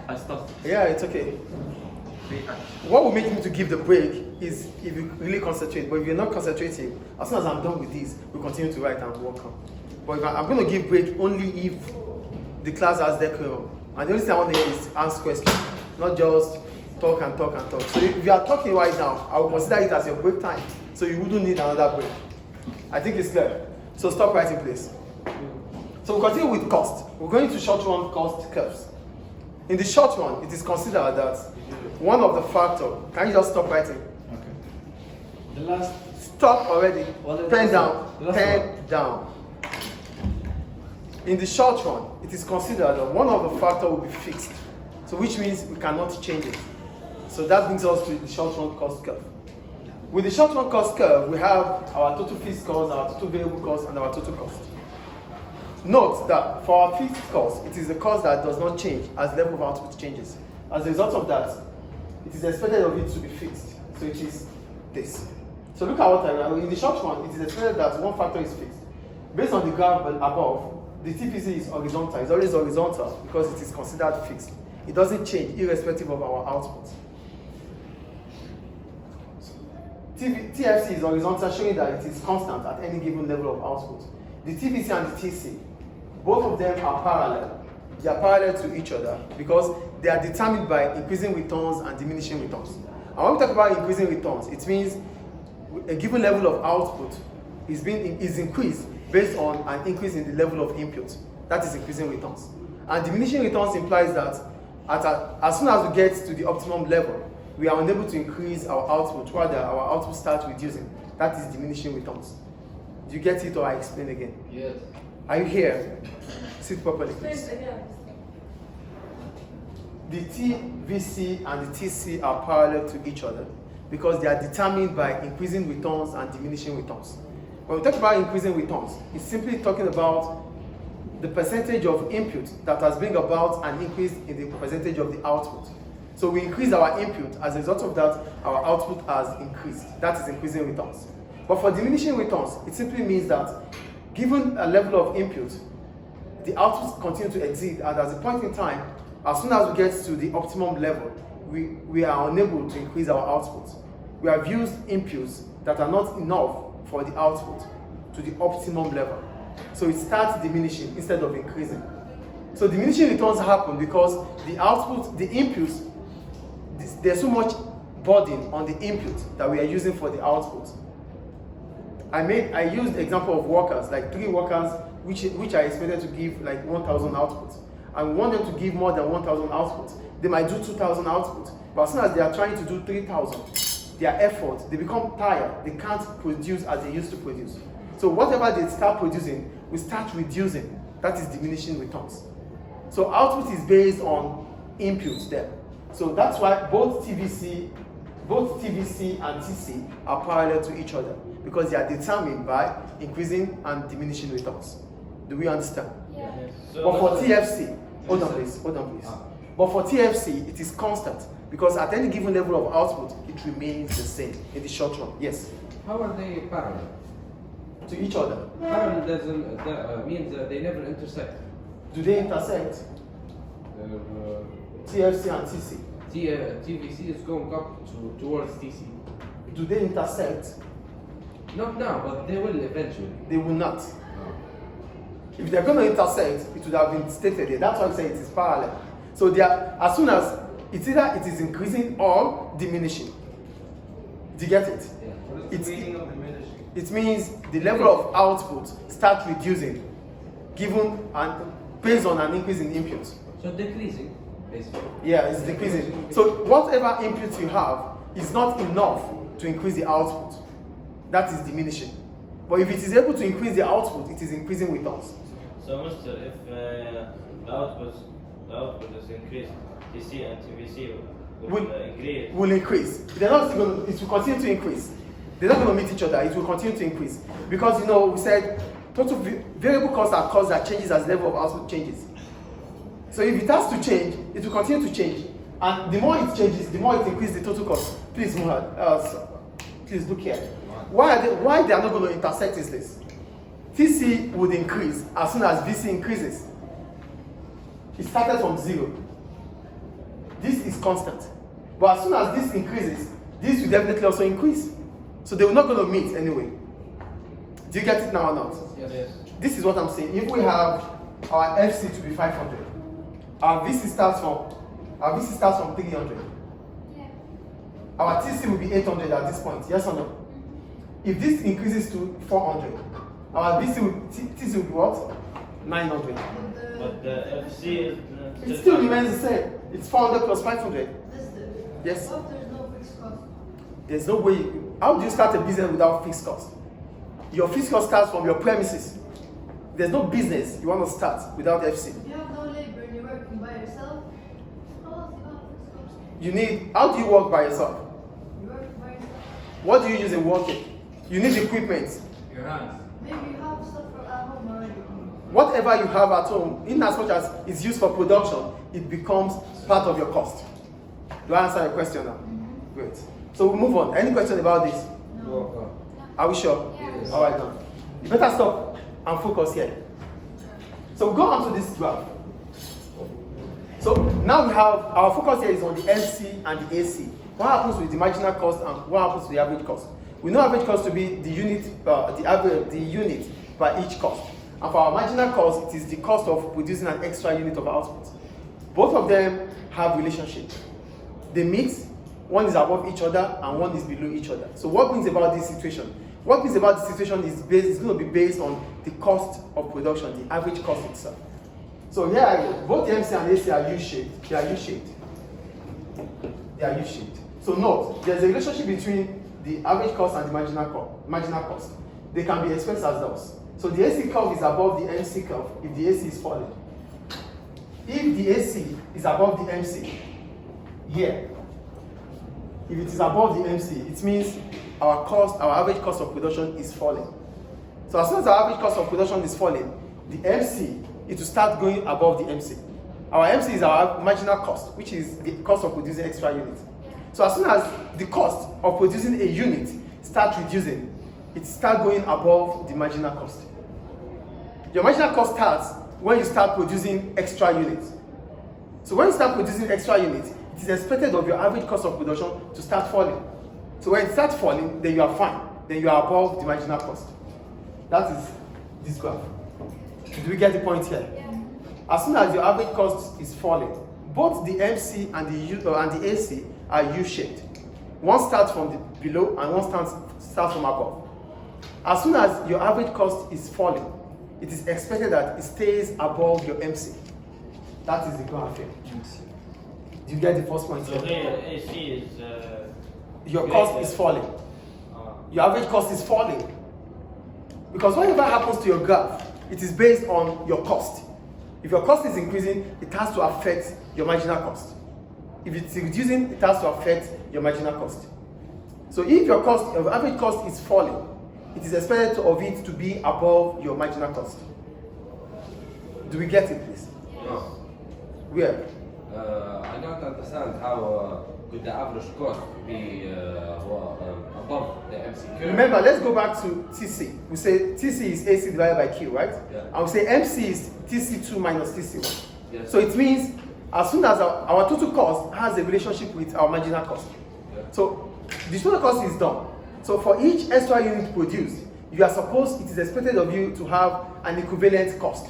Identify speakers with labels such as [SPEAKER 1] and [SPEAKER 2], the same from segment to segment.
[SPEAKER 1] I stopped.
[SPEAKER 2] Yeah, it's okay. What will make me to give the break is if you really concentrate. But if you're not concentrating, as soon as I'm done with this, we continue to write and work on. But if I'm going to give break only if the class has decorum. And the only thing I want to hear is ask questions, not just talk and talk and talk. So if you are talking right now, I will consider it as your break time. So you wouldn't need another break. I think it's clear. So stop writing, please. So we'll continue with cost. We're going to short run cost curves. In the short run, it is considered that one of the factors, can you just stop writing?
[SPEAKER 3] Okay. The last.
[SPEAKER 2] Stop already. Pen down.
[SPEAKER 3] The last
[SPEAKER 2] Pen down. In the short run, it is considered that one of the factors will be fixed. So which means we cannot change it. So that brings us to the short run cost curve. With the short run cost curve, we have our total fixed cost, our total variable cost, and our total cost. Note that for our fixed cost, it is the cost that does not change as level of output changes. As a result of that, it is expected of it to be fixed. So it is this. So look at what I wrote. In the short run, it is expected that one factor is fixed. Based on the graph above, the TPC is horizontal. It's always horizontal because it is considered fixed. It doesn't change irrespective of our output. TFC is horizontal, showing that it is constant at any given level of output. The TVC and the TC, both of them are parallel. They are parallel to each other because they are determined by increasing returns and diminishing returns. And when we talk about increasing returns, it means a given level of output is increased based on an increase in the level of input. That is increasing returns. And diminishing returns implies that as soon as we get to the optimum level, we are unable to increase our output, rather our output starts reducing. That is diminishing returns. Do you get it or I explain again?
[SPEAKER 3] Yes.
[SPEAKER 2] Are you here? Sit properly, please. The TVC and the TC are parallel to each other because they are determined by increasing returns and diminishing returns. When we talk about increasing returns, it's simply talking about the percentage of input that has bring about an increase in the percentage of the output. So we increase our input, as a result of that, our output has increased. That is increasing returns. But for diminishing returns, it simply means that given a level of input, the outputs continue to exceed, and at a point in time, as soon as we get to the optimum level, we are unable to increase our output. We have used inputs that are not enough for the output to the optimum level. So it starts diminishing instead of increasing. So diminishing returns happen because the output, the inputs, there's so much burden on the input that we are using for the output. I used the example of workers, like 3 workers, which are expected to give like 1,000 outputs. And we want them to give more than 1,000 outputs. They might do 2,000 outputs, but as soon as they are trying to do 3,000, their effort, they become tired. They can't produce as they used to produce. So whatever they start producing, we start reducing. That is diminishing returns. So output is based on inputs there. So that's why both TVC and TC are parallel to each other because they are determined by increasing and diminishing returns. Do we understand?
[SPEAKER 4] Yeah.
[SPEAKER 2] So but for TFC, hold on please. But for TFC, it is constant because at any given level of output, it remains the same in the short run. Yes?
[SPEAKER 3] How are they parallel?
[SPEAKER 2] To each other.
[SPEAKER 3] Parallel doesn't means that they never intersect.
[SPEAKER 2] Do they intersect? TFC and TC.
[SPEAKER 3] TVC is going up towards TC.
[SPEAKER 2] Do they intersect?
[SPEAKER 3] Not now, but they will eventually.
[SPEAKER 2] They will not. If they're going to intersect, it would have been stated here. That's why I say it is parallel. So they are, as soon as it's either it is increasing or diminishing. Do you get it?
[SPEAKER 3] Yeah.
[SPEAKER 5] What is the meaning of diminishing?
[SPEAKER 2] It means the level of output starts reducing, given and based on an increase in input.
[SPEAKER 3] So decreasing, basically.
[SPEAKER 2] Yeah, it's decreasing. So whatever input you have is not enough to increase the output. That is diminishing. But if it is able to increase the output, it is increasing returns.
[SPEAKER 1] So, Mr. If the output is increased, TC and TVC will increase.
[SPEAKER 2] They're not going to, it will continue to increase. They're not going to meet each other. It will continue to increase. Because, we said total variable costs are costs that changes as level of output changes. So if it has to change, it will continue to change. And the more it changes, the more it increases the total cost. Please, Muhammad, please look here. Why they are not going to intersect is this. TC would increase as soon as VC increases. It started from 0. this is constant. But as soon as this increases, this will definitely also increase. So they will not going to meet anyway. Do you get it now or not?
[SPEAKER 1] Yes.
[SPEAKER 2] This is what I'm saying. If we have our FC to be 500, our VC starts from 300. Our TC will be 800 at this point. Yes or no? If this increases to 400, our TC will be what? 900.
[SPEAKER 1] But the FC is
[SPEAKER 2] It still remains the same. It's 400 plus 500. Yes.
[SPEAKER 4] What if there's no fixed cost?
[SPEAKER 2] There's no way. How do you start a business without fixed cost? Your fixed cost starts from your premises. There's no business you want to start without FC.
[SPEAKER 4] If you have no labor and you're working by yourself, how else do you have fixed cost?
[SPEAKER 2] You need. How do you work by yourself?
[SPEAKER 4] You work by yourself.
[SPEAKER 2] What do you use in working? You need equipment.
[SPEAKER 5] Your hands.
[SPEAKER 4] Maybe you have stuff at home already.
[SPEAKER 2] Whatever you have at home, in as much as it's used for production, it becomes part of your cost. Do I answer your question now? Great. So we'll move on. Any question about this?
[SPEAKER 4] No.
[SPEAKER 2] Are we sure?
[SPEAKER 4] Yes.
[SPEAKER 2] All right, now. You better stop and focus here. So we'll go on to this graph. So now we have, our focus here is on the MC and the AC. What happens with the marginal cost and what happens to the average cost? We know average cost to be the unit, the unit by each cost. And for our marginal cost, it is the cost of producing an extra unit of output. Both of them have relationship. They meet, one is above each other and one is below each other. So what brings about this situation? What brings about this situation is going to be based on the cost of production, the average cost itself. So here, both the MC and AC are U-shaped. They are U-shaped. They are U-shaped. So note, there's a relationship between the average cost and the marginal cost. They can be expressed as those. So the AC curve is above the MC curve if the AC is falling. If the AC is above the MC, here, if it is above the MC, it means our average cost of production is falling. So as soon as our average cost of production is falling, the MC, it will start going above the MC. Our MC is our marginal cost, which is the cost of producing extra units. So as soon as the cost of producing a unit starts reducing, it starts going above the marginal cost. Your marginal cost starts when you start producing extra units. So when you start producing extra units, it is expected of your average cost of production to start falling. So when it starts falling, then you are fine. Then you are above the marginal cost. That is this graph. Do we get the point here?
[SPEAKER 4] Yeah.
[SPEAKER 2] As soon as your average cost is falling, both the MC and the AC are U-shaped. One starts from the below and one starts from above. As soon as your average cost is falling, it is expected that it stays above your MC. That is the graph here. Do you get the first point
[SPEAKER 1] So
[SPEAKER 2] here?
[SPEAKER 1] here AC is
[SPEAKER 2] Your cost is falling. Your average cost is falling. Because whatever happens to your graph, it is based on your cost. If your cost is increasing, it has to affect your marginal cost. If it's reducing, it has to affect your marginal cost. So if your average cost is falling, it is expected of it to be above your marginal cost. Do we get it, please?
[SPEAKER 3] No.
[SPEAKER 2] Where?
[SPEAKER 3] I don't understand how could the average cost be above the MC curve.
[SPEAKER 2] Remember, let's go back to TC. We say TC is AC divided by Q, right?
[SPEAKER 3] Yeah.
[SPEAKER 2] And we say MC is TC2 minus TC1.
[SPEAKER 3] Yes.
[SPEAKER 2] So it means as soon as our total cost has a relationship with our marginal cost.
[SPEAKER 3] Yeah.
[SPEAKER 2] So the total cost is done. So for each extra unit produced, it is expected of you to have an equivalent cost.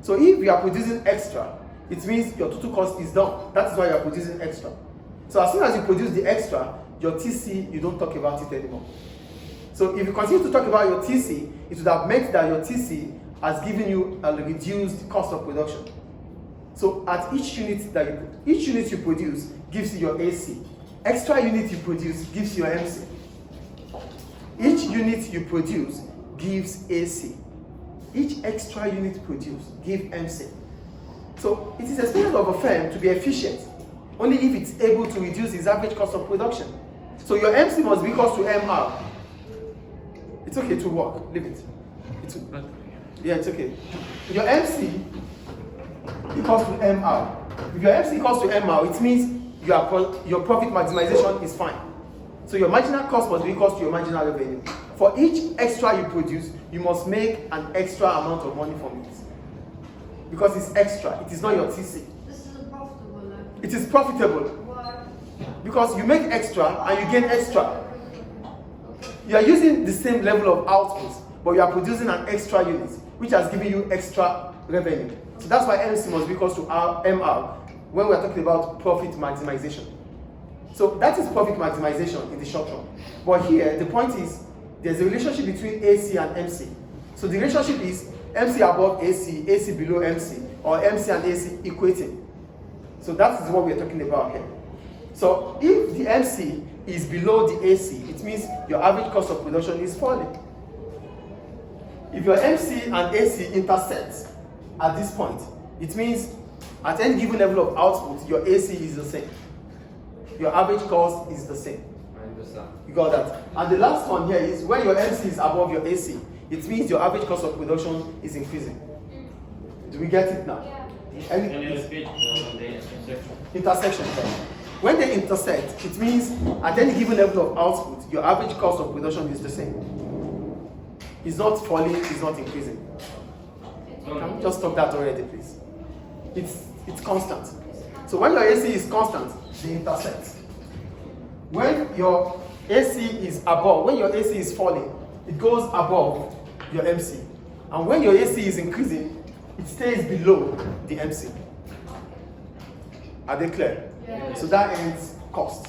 [SPEAKER 2] So if you are producing extra, it means your total cost is done. That is why you are producing extra. So as soon as you produce the extra, your TC, you don't talk about it anymore. So if you continue to talk about your TC, it would have meant that your TC has given you a reduced cost of production. So at each unit you produce gives you your AC. Extra unit you produce gives you your MC. Each unit you produce gives AC. Each extra unit produced gives MC. So it is expected of a firm to be efficient only if it's able to reduce its average cost of production. So your MC must be equal to MR. It's okay to work, leave it. Yeah, it's okay. Your MC equals to MR. If your MC equals to MR, it means your profit maximization is fine. So your marginal cost must be equal to your marginal revenue. For each extra you produce, you must make an extra amount of money from it. Because it's extra, it is not your TC.
[SPEAKER 4] This isn't profitable.
[SPEAKER 2] It is profitable
[SPEAKER 4] Why?
[SPEAKER 2] because you make extra and you gain extra. You are using the same level of output, but you are producing an extra unit, which has given you extra revenue. So that's why MC must be equal to MR when we are talking about profit maximization. So that is profit maximization in the short run. But here, the point is, there's a relationship between AC and MC. So the relationship is MC above AC, AC below MC, or MC and AC equating. So that is what we are talking about here. So if the MC is below the AC, it means your average cost of production is falling. If your MC and AC intersect at this point, it means at any given level of output, your AC is the same. Your average cost is the same.
[SPEAKER 3] I understand.
[SPEAKER 2] You got that? And the last one here is when your MC is above your AC, it means your average cost of production is increasing. Do we get it now?
[SPEAKER 4] Yeah.
[SPEAKER 1] Can you repeat the intersection?
[SPEAKER 2] Intersection. When they intersect, it means at any given level of output, your average cost of production is the same. It's not falling, it's not increasing. Can we just stop that already, please? It's constant. So when your AC is constant, they intersect. When your AC is above, when your AC is falling, it goes above your MC. And when your AC is increasing, it stays below the MC. Are they clear?
[SPEAKER 4] Yeah.
[SPEAKER 2] So that ends cost.